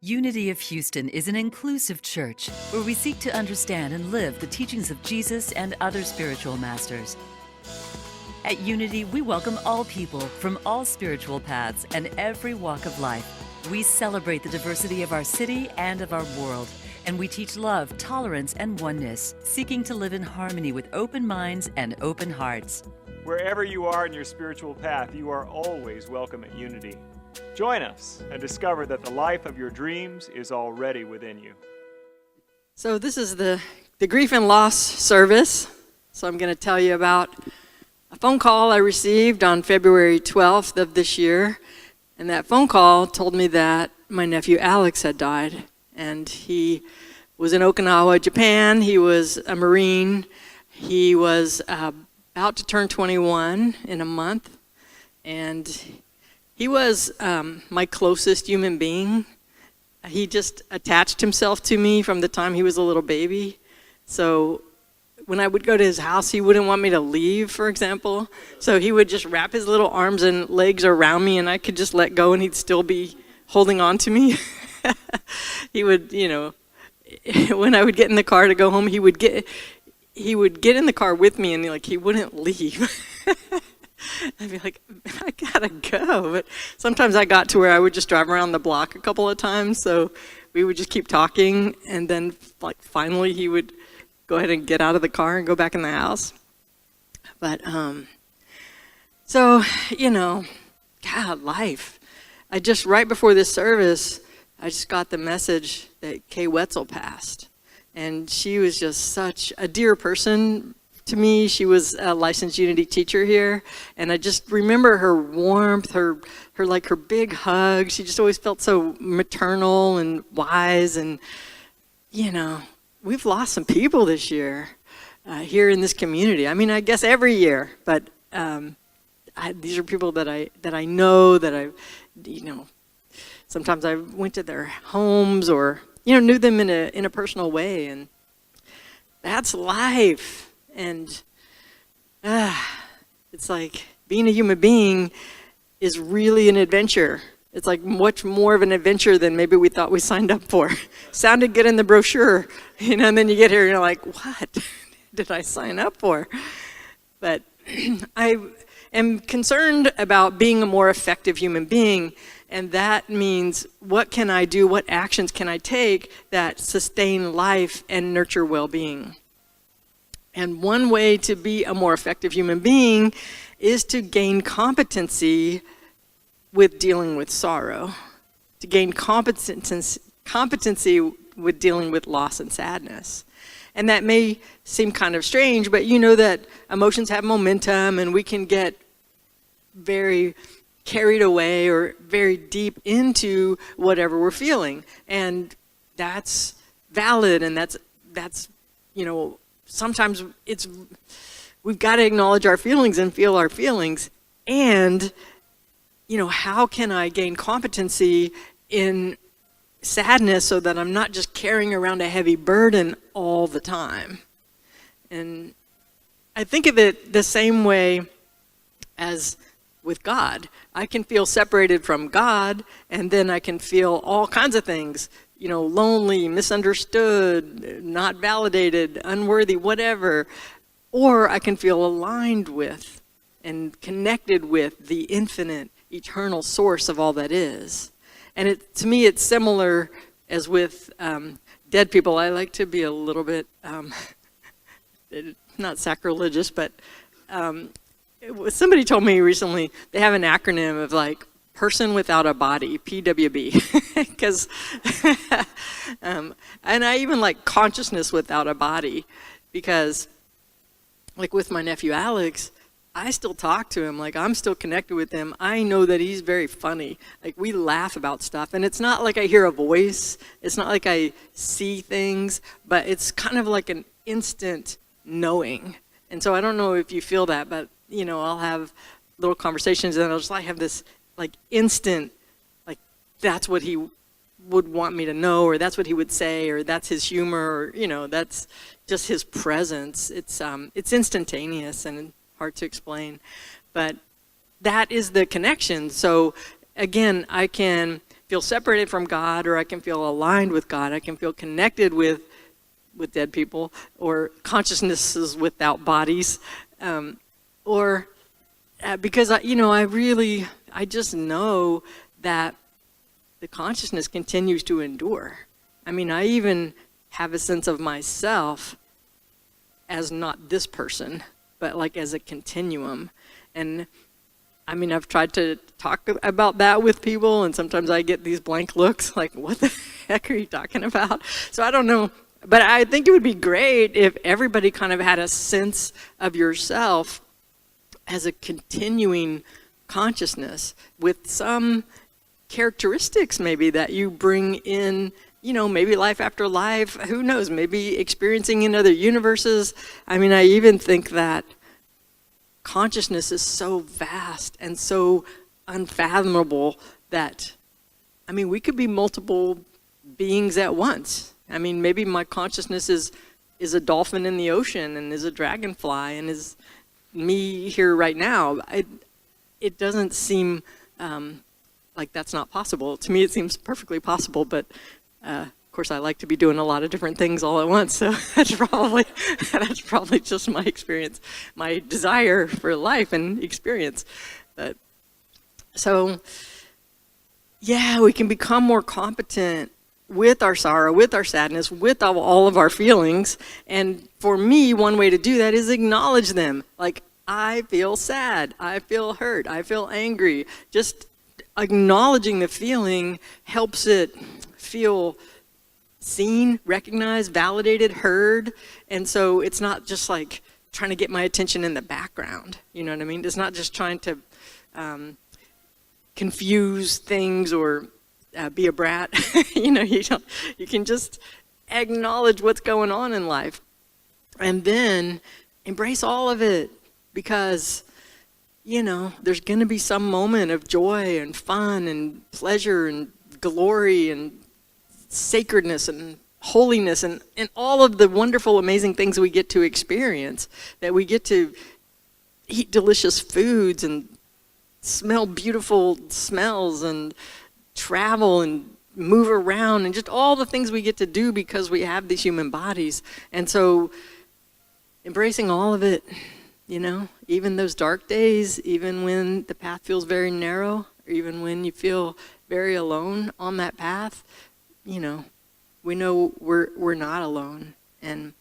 Unity of Houston is an inclusive church where we seek to understand and live the teachings of Jesus and other spiritual masters. At Unity, we welcome all people from all spiritual paths and every walk of life. We celebrate the diversity of our city and of our world, and we teach love, tolerance, and oneness, seeking to live in harmony with open minds and open hearts. Wherever you are in your spiritual path, you are always welcome at Unity. Join us and discover that the life of your dreams is already within you. So this is the grief and loss service. So I'm going to tell you about a phone call I received on February 12th of this year. And that phone call told me that my nephew Alex had died. And he was in Okinawa, Japan. He was a Marine. He was about to turn 21 in a month. And he was my closest human being. He just attached himself to me from the time he was a little baby. So when I would go to his house, he wouldn't want me to leave, for example. So he would just wrap his little arms and legs around me, and I could just let go, and he'd still be holding on to me. He would, when I would get in the car to go home, he would get in the car with me, and he wouldn't leave. I'd be like, I gotta go. But sometimes I got to where I would just drive around the block a couple of times, so we would just keep talking, and then finally he would go ahead and get out of the car and go back in the house. But so God, life. Right before this service, I just got the message that Kay Wetzel passed, and she was just such a dear person to me. She was a licensed Unity teacher here, and I just remember her warmth, her big hug. She just always felt so maternal and wise, and we've lost some people this year here in this community. I mean, I guess every year, but these are people that I know, that I sometimes I went to their homes or knew them in a personal way, and that's life. And it's like being a human being is really an adventure. It's like much more of an adventure than maybe we thought we signed up for. Sounded good in the brochure, and then you get here and you're like, what did I sign up for? But I am concerned about being a more effective human being, and that means what can I do, what actions can I take that sustain life and nurture well-being? And one way to be a more effective human being is to gain competency with dealing with sorrow, to gain competency with dealing with loss and sadness. And that may seem kind of strange, but you know that emotions have momentum, and we can get very carried away or very deep into whatever we're feeling. And that's valid, and that's sometimes we've got to acknowledge our feelings and feel our feelings. And, how can I gain competency in sadness so that I'm not just carrying around a heavy burden all the time? And I think of it the same way as with God. I can feel separated from God, and then I can feel all kinds of things. Lonely, misunderstood, not validated, unworthy, whatever. Or I can feel aligned with and connected with the infinite, eternal source of all that is. And to me, it's similar as with dead people. I like to be a little bit, not sacrilegious, but somebody told me recently they have an acronym of person without a body, PWB, because, and I even like consciousness without a body, because with my nephew Alex, I still talk to him, I'm still connected with him. I know that he's very funny. We laugh about stuff, and it's not like I hear a voice, it's not like I see things, but it's kind of like an instant knowing. And so I don't know if you feel that, but I'll have little conversations, and I'll just have this instant, that's what he would want me to know, or that's what he would say, or that's his humor, or that's just his presence. It's instantaneous and hard to explain, but that is the connection. So again, I can feel separated from God, or I can feel aligned with God. I can feel connected with dead people, or consciousnesses without bodies, or because I just know that the consciousness continues to endure. I mean, I even have a sense of myself as not this person, but like as a continuum. And I mean, I've tried to talk about that with people, and sometimes I get these blank looks like, what the heck are you talking about? So I don't know, but I think it would be great if everybody kind of had a sense of yourself as a continuing consciousness with some characteristics maybe that you bring in, maybe life after life, who knows, maybe experiencing in other universes. I mean, I even think that consciousness is so vast and so unfathomable that, I mean, we could be multiple beings at once. I mean, maybe my consciousness is a dolphin in the ocean, and is a dragonfly, and is me here right now. It doesn't seem like that's not possible. To me, it seems perfectly possible, but of course, I like to be doing a lot of different things all at once, so that's probably just my experience, my desire for life and experience. But so, yeah, we can become more competent with our sorrow, with our sadness, with all of our feelings. And for me, one way to do that is acknowledge them. Like, I feel sad, I feel hurt, I feel angry. Just acknowledging the feeling helps it feel seen, recognized, validated, heard. And so it's not just like trying to get my attention in the background. You know what I mean? It's not just trying to confuse things or be a brat. You can just acknowledge what's going on in life and then embrace all of it, because there's going to be some moment of joy and fun and pleasure and glory and sacredness and holiness and all of the wonderful, amazing things we get to experience, that we get to eat delicious foods and smell beautiful smells and travel and move around, and just all the things we get to do because we have these human bodies. And so embracing all of it, even those dark days, even when the path feels very narrow, or even when you feel very alone on that path, we know we're not alone. And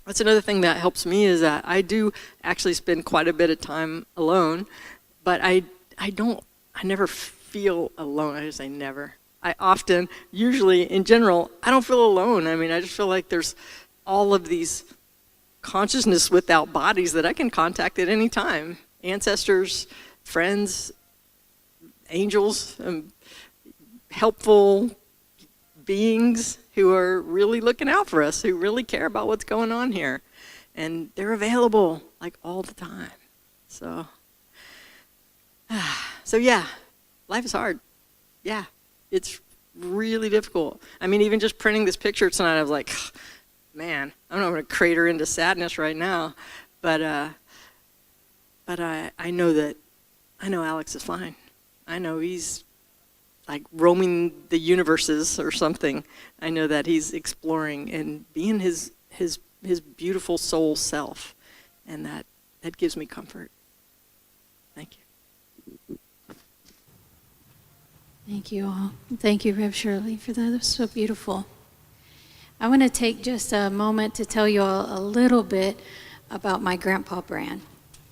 that's another thing that helps me, is that I do actually spend quite a bit of time alone, but I never feel alone. I just say never. I often, usually in general, I don't feel alone. I mean, I just feel like there's all of these consciousness without bodies that I can contact at any time. Ancestors, friends, angels, helpful beings who are really looking out for us, who really care about what's going on here. And they're available like all the time. So yeah, life is hard. Yeah, it's really difficult. I mean, even just printing this picture tonight, I was like, man, I'm not going to crater into sadness right now. But I know Alex is fine. I know he's like roaming the universes or something. I know that he's exploring and being his beautiful soul self, and that gives me comfort. Thank you. Thank you all. Thank you, Rev Shirley, for that. That was so beautiful. I want to take just a moment to tell you all a little bit about my grandpa Bran.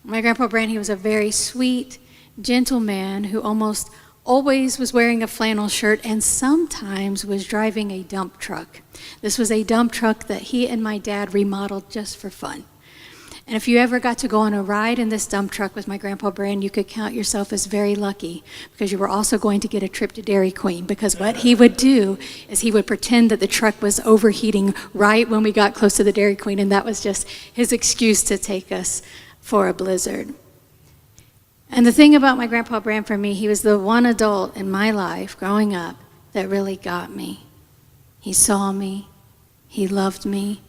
My grandpa Bran, he was a very sweet, gentle man who almost always was wearing a flannel shirt and sometimes was driving a dump truck. This was a dump truck that he and my dad remodeled just for fun. And if you ever got to go on a ride in this dump truck with my grandpa Bran, you could count yourself as very lucky, because you were also going to get a trip to Dairy Queen, because what he would do is he would pretend that the truck was overheating right when we got close to the Dairy Queen, and that was just his excuse to take us for a blizzard. And the thing about my grandpa Bran, for me, he was the one adult in my life growing up that really got me. He saw me, he loved me,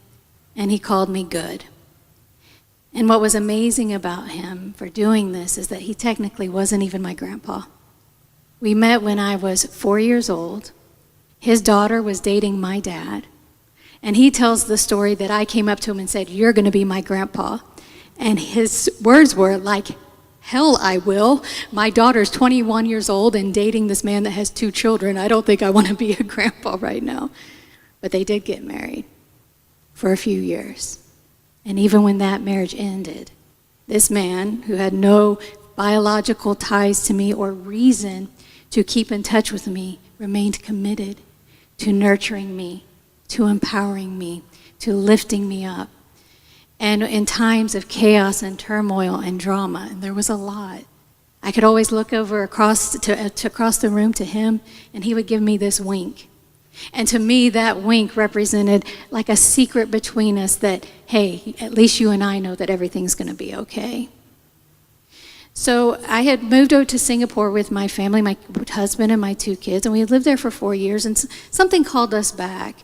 and he called me good. And what was amazing about him for doing this is that he technically wasn't even my grandpa. We met when I was 4 years old. His daughter was dating my dad. And he tells the story that I came up to him and said, "You're going to be my grandpa." And his words were like, "Hell, I will. My daughter's 21 years old and dating this man that has 2 children. I don't think I want to be a grandpa right now." But they did get married for a few years. And even when that marriage ended, this man, who had no biological ties to me or reason to keep in touch with me, remained committed to nurturing me, to empowering me, to lifting me up. And in times of chaos and turmoil and drama, and there was a lot, I could always look over across the room to him, and he would give me this wink. And to me, that wink represented like a secret between us that, hey, at least you and I know that everything's going to be okay. So I had moved over to Singapore with my family, my husband and my 2 kids, and we had lived there for 4 years, and something called us back.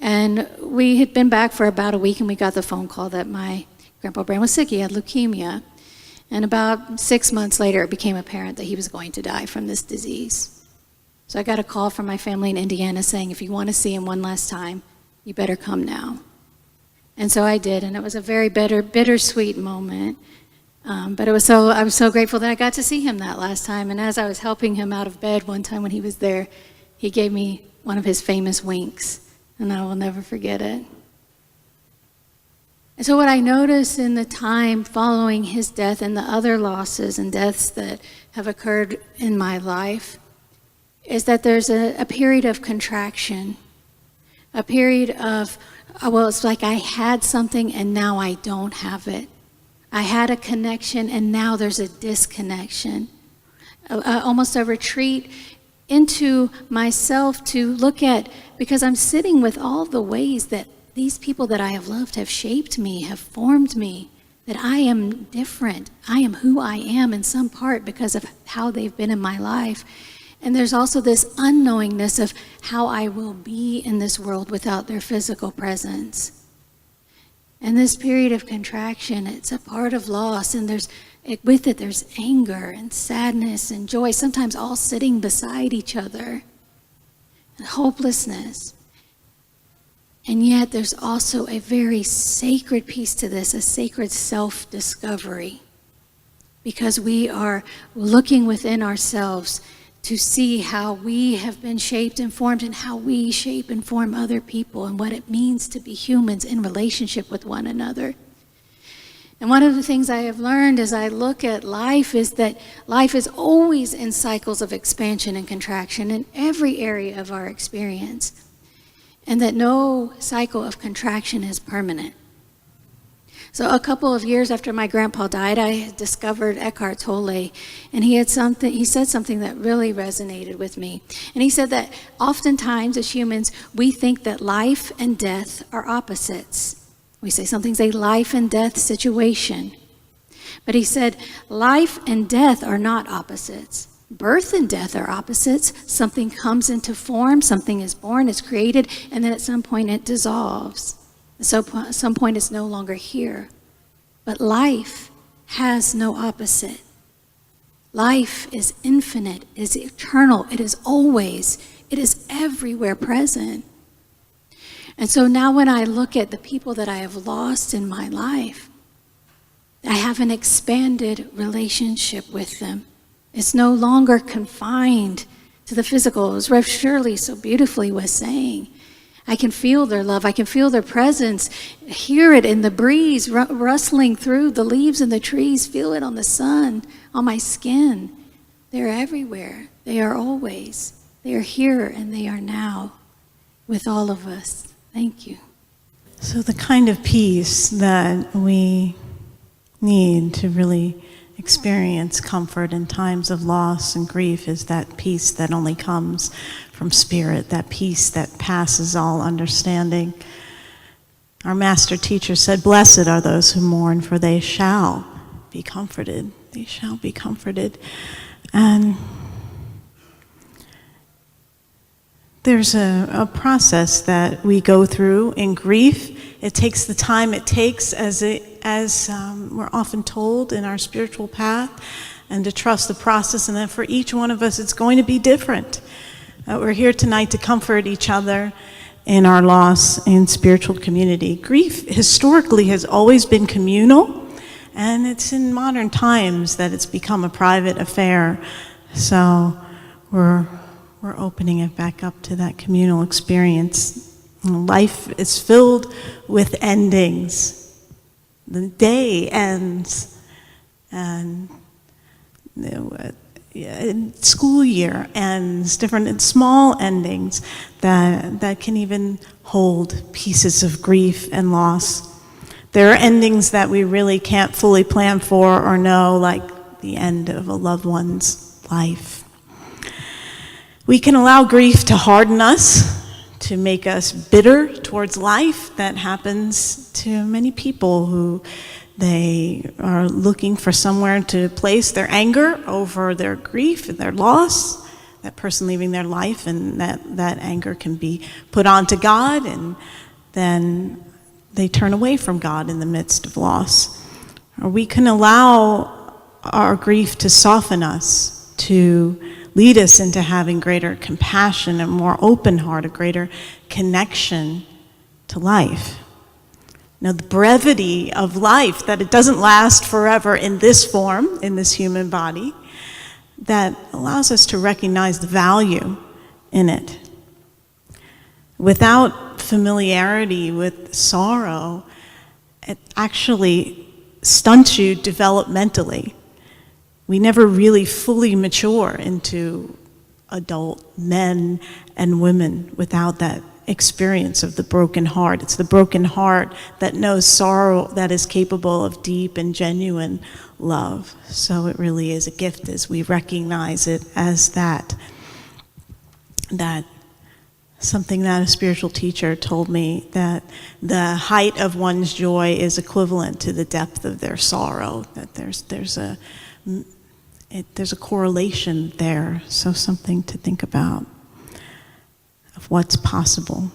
And we had been back for about a week, and we got the phone call that my Grandpa Bran was sick. He had leukemia. And about 6 months later, it became apparent that he was going to die from this disease. So I got a call from my family in Indiana saying, "If you want to see him one last time, you better come now." And so I did, and it was a very bittersweet moment. But I was so grateful that I got to see him that last time. And as I was helping him out of bed one time when he was there, he gave me one of his famous winks, and I will never forget it. And so what I noticed in the time following his death and the other losses and deaths that have occurred in my life is that there's a period of contraction, a period of, well, it's like I had something and now I don't have it. I had a connection and now there's a disconnection. Almost a retreat into myself to look at, because I'm sitting with all the ways that these people that I have loved have shaped me, have formed me, that I am different. I am who I am in some part because of how they've been in my life. And there's also this unknowingness of how I will be in this world without their physical presence. And this period of contraction, it's a part of loss, and with it there's anger and sadness and joy, sometimes all sitting beside each other, and hopelessness. And yet there's also a very sacred piece to this, a sacred self-discovery, because we are looking within ourselves to see how we have been shaped and formed and how we shape and form other people and what it means to be humans in relationship with one another. And one of the things I have learned as I look at life is that life is always in cycles of expansion and contraction in every area of our experience, and that no cycle of contraction is permanent. So a couple of years after my grandpa died, I discovered Eckhart Tolle, and he said something that really resonated with me. And he said that oftentimes as humans, we think that life and death are opposites. We say something's a life and death situation. But he said, life and death are not opposites. Birth and death are opposites. Something comes into form, something is born, is created, and then at some point it dissolves. So at some point it's no longer here. But life has no opposite. Life is infinite, it is eternal, it is always, it is everywhere present. And so now when I look at the people that I have lost in my life, I have an expanded relationship with them. It's no longer confined to the physical, as Rev Shirley so beautifully was saying. I can feel their love. I can feel their presence, hear it in the breeze rustling through the leaves and the trees, feel it on the sun, on my skin. They're everywhere. They are always. They are here and they are now with all of us. Thank you. So the kind of peace that we need to really experience comfort in times of loss and grief is that peace that only comes from spirit, that peace that passes all understanding. Our master teacher said, "Blessed are those who mourn, for they shall be comforted." They shall be comforted. And there's a process that we go through in grief. It takes the time it takes, as we're often told in our spiritual path. and to trust the process, and that for each one of us it's going to be different. We're here tonight to comfort each other in our loss in spiritual community. Grief historically has always been communal, and it's in modern times that it's become a private affair. So we're opening it back up to that communal experience. Life is filled with endings. The day ends, and school year ends, different small endings that can even hold pieces of grief and loss. There are endings that we really can't fully plan for or know, like the end of a loved one's life. We can allow grief to harden us, to make us bitter towards life. That happens to many people who they are looking for somewhere to place their anger over their grief and their loss, that person leaving their life, and that anger can be put onto God, and then they turn away from God in the midst of loss. Or we can allow our grief to soften us, to lead us into having greater compassion and more open heart, a greater connection to life. Now, the brevity of life, that it doesn't last forever in this form, in this human body, that allows us to recognize the value in it. Without familiarity with sorrow, it actually stunts you developmentally. We never really fully mature into adult men and women without that experience of the broken heart. It's the broken heart that knows sorrow, that is capable of deep and genuine love. So it really is a gift as we recognize it as that something that a spiritual teacher told me, that the height of one's joy is equivalent to the depth of their sorrow, that there's a correlation there, so something to think about of what's possible.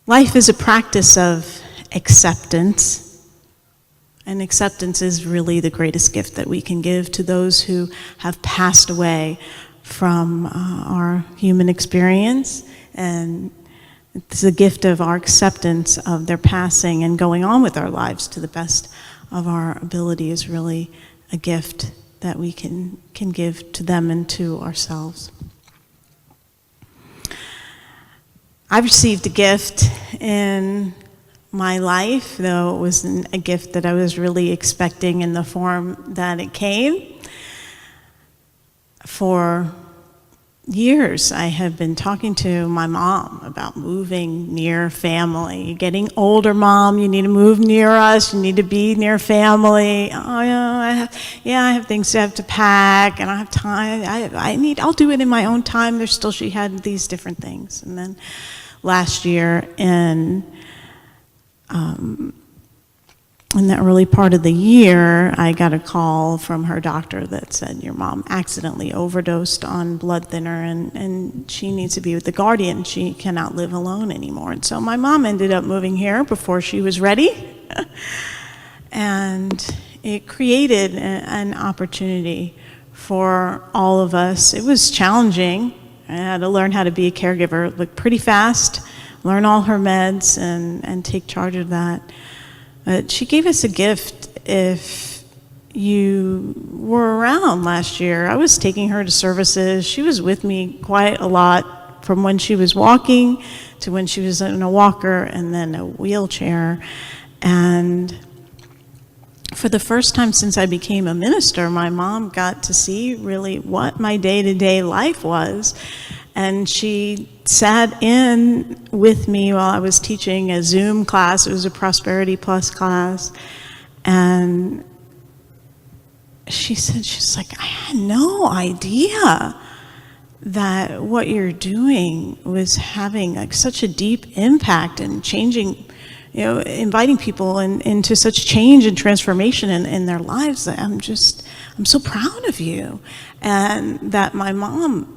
Life is a practice of acceptance, and acceptance is really the greatest gift that we can give to those who have passed away from our human experience, and it's a gift of our acceptance of their passing and going on with our lives to the best of our ability is really a gift that we can give to them and to ourselves. I've received a gift in my life, though it wasn't a gift that I was really expecting in the form that it came. For years, I have been talking to my mom about moving near family. You're getting older, Mom. You need to move near us. You need to be near family. Oh, yeah, I have things I have to pack, and I have time. I'll do it in my own time. She had these different things. And then last year, in the early part of the year, I got a call from her doctor that said, your mom accidentally overdosed on blood thinner, and she needs to be with the guardian. She cannot live alone anymore. And so my mom ended up moving here before she was ready. And it created an opportunity for all of us. It was challenging. I had to learn how to be a caregiver, like pretty fast, learn all her meds, and take charge of that. But she gave us a gift. If you were around last year, I was taking her to services. She was with me quite a lot, from when she was walking to when she was in a walker and then a wheelchair. And for the first time since I became a minister, my mom got to see really what my day-to-day life was. And she sat in with me while I was teaching a Zoom class. It was a Prosperity Plus class. And she's like, I had no idea that what you're doing was having like such a deep impact and changing, inviting people into such change and transformation in their lives. I'm so proud of you. And that my mom,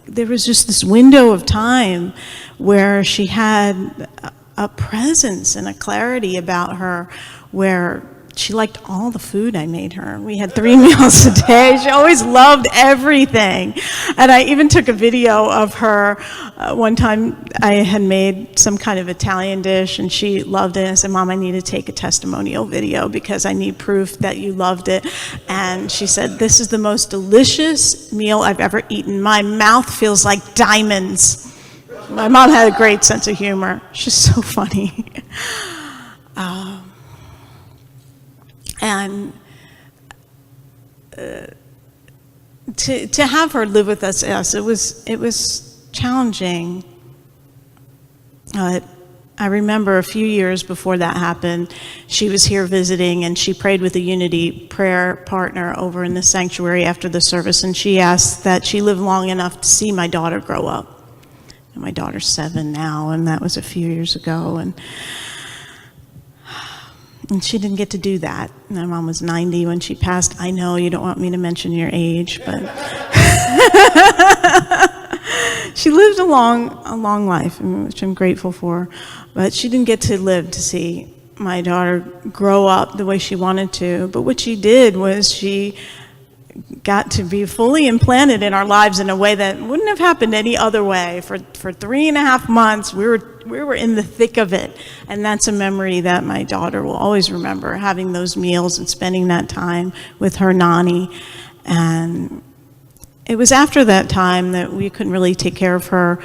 there was just this window of time where she had a presence and a clarity about her, where she liked all the food I made her. We had 3 meals a day. She always loved everything. And I even took a video of her. One time I had made some kind of Italian dish, and she loved it. I said, Mom, I need to take a testimonial video because I need proof that you loved it. And she said, this is the most delicious meal I've ever eaten. My mouth feels like diamonds. My mom had a great sense of humor. She's so funny. And to have her live with us, yes, it was challenging. I remember a few years before that happened, she was here visiting, and she prayed with a Unity prayer partner over in the sanctuary after the service, and she asked that she live long enough to see my daughter grow up. And my daughter's 7 now, and that was a few years ago, and she didn't get to do that. My mom was 90 when she passed. I know you don't want me to mention your age, but she lived a long life, which I'm grateful for. But she didn't get to live to see my daughter grow up the way she wanted to. But what she did was she got to be fully implanted in our lives in a way that wouldn't have happened any other way. For 3.5 months, we were in the thick of it, and that's a memory that my daughter will always remember, having those meals and spending that time with her nanny. And it was after that time that we couldn't really take care of her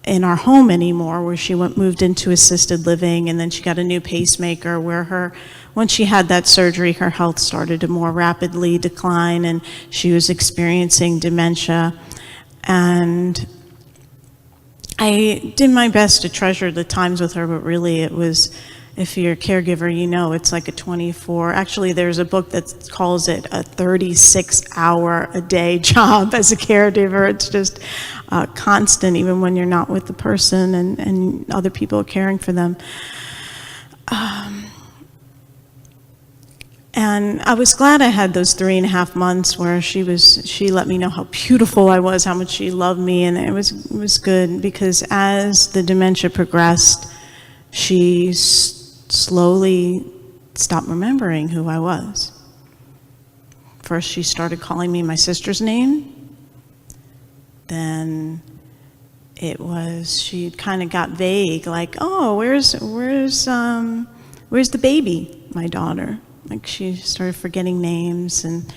in our home anymore, where she moved into assisted living, and then she got a new pacemaker where once she had that surgery, her health started to more rapidly decline, and she was experiencing dementia. And I did my best to treasure the times with her, but really it was, if you're a caregiver, you know it's like a 24, actually there's a book that calls it a 36-hour-a-day job as a caregiver. It's just constant, even when you're not with the person and other people are caring for them. And I was glad I had those 3.5 months where she let me know how beautiful I was, how much she loved me, and it was good, because as the dementia progressed, she slowly stopped remembering who I was. First, she started calling me my sister's name. Then she kind of got vague, like, oh, where's the baby, my daughter? Like, she started forgetting names, and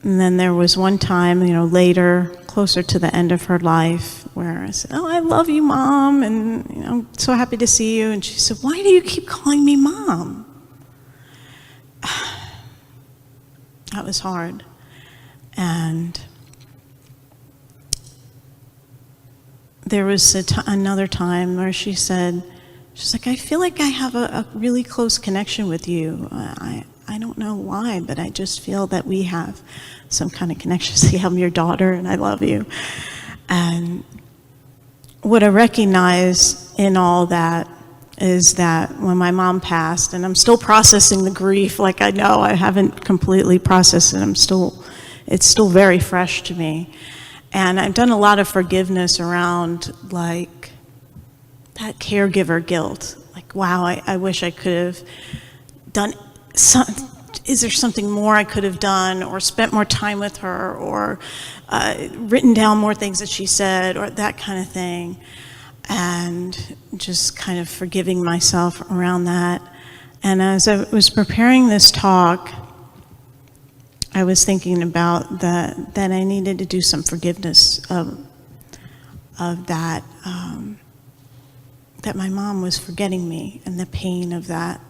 then there was one time, later, closer to the end of her life, where I said, oh, I love you, Mom, and I'm so happy to see you. And she said, why do you keep calling me Mom? That was hard. And there was another time where she's like, I feel like I have a really close connection with you. I don't know why, but I just feel that we have some kind of connection. See, I'm your daughter and I love you. And what I recognize in all that is that when my mom passed, and I'm still processing the grief, like I know I haven't completely processed it, it's still very fresh to me. And I've done a lot of forgiveness around, like, that caregiver guilt. Like, wow, I wish I could have done is there something more I could have done, or spent more time with her, or written down more things that she said, or that kind of thing. And just kind of forgiving myself around that. And as I was preparing this talk, I was thinking about that I needed to do some forgiveness of that, that my mom was forgetting me, and the pain of that,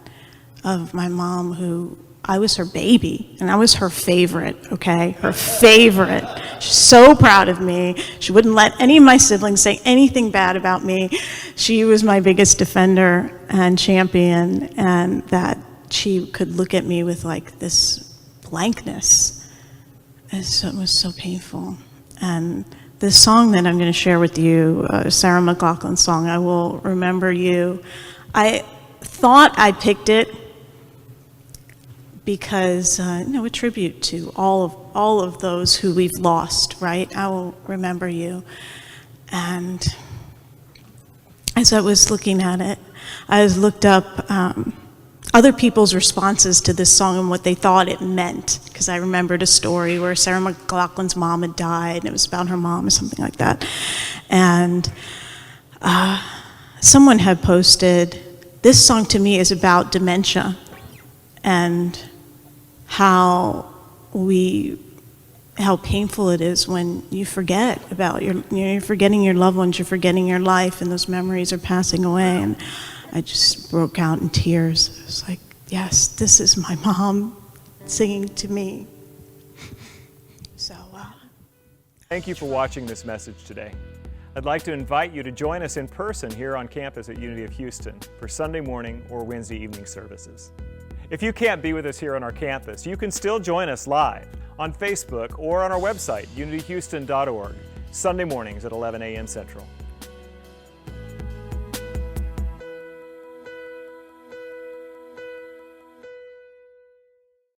of my mom who, I was her baby, and I was her favorite, okay? Her favorite. She's so proud of me. She wouldn't let any of my siblings say anything bad about me. She was my biggest defender and champion, and that she could look at me with like this blankness. It was so painful. And this song that I'm going to share with you, Sarah McLachlan's song, I Will Remember You, I thought I picked it because, a tribute to all of those who we've lost, right? I will remember you. And as I was looking at it, I looked up other people's responses to this song and what they thought it meant. Because I remembered a story where Sarah McLachlan's mom had died, and it was about her mom or something like that. And someone had posted, this song to me is about dementia and how painful it is when you forget about you're forgetting your loved ones, you're forgetting your life, and those memories are passing away. And I just broke out in tears. It was like, yes, this is my mom singing to me. So, thank you for watching this message today. I'd like to invite you to join us in person here on campus at Unity of Houston for Sunday morning or Wednesday evening services. If you can't be with us here on our campus, you can still join us live on Facebook or on our website, unityhouston.org, Sunday mornings at 11 a.m. Central.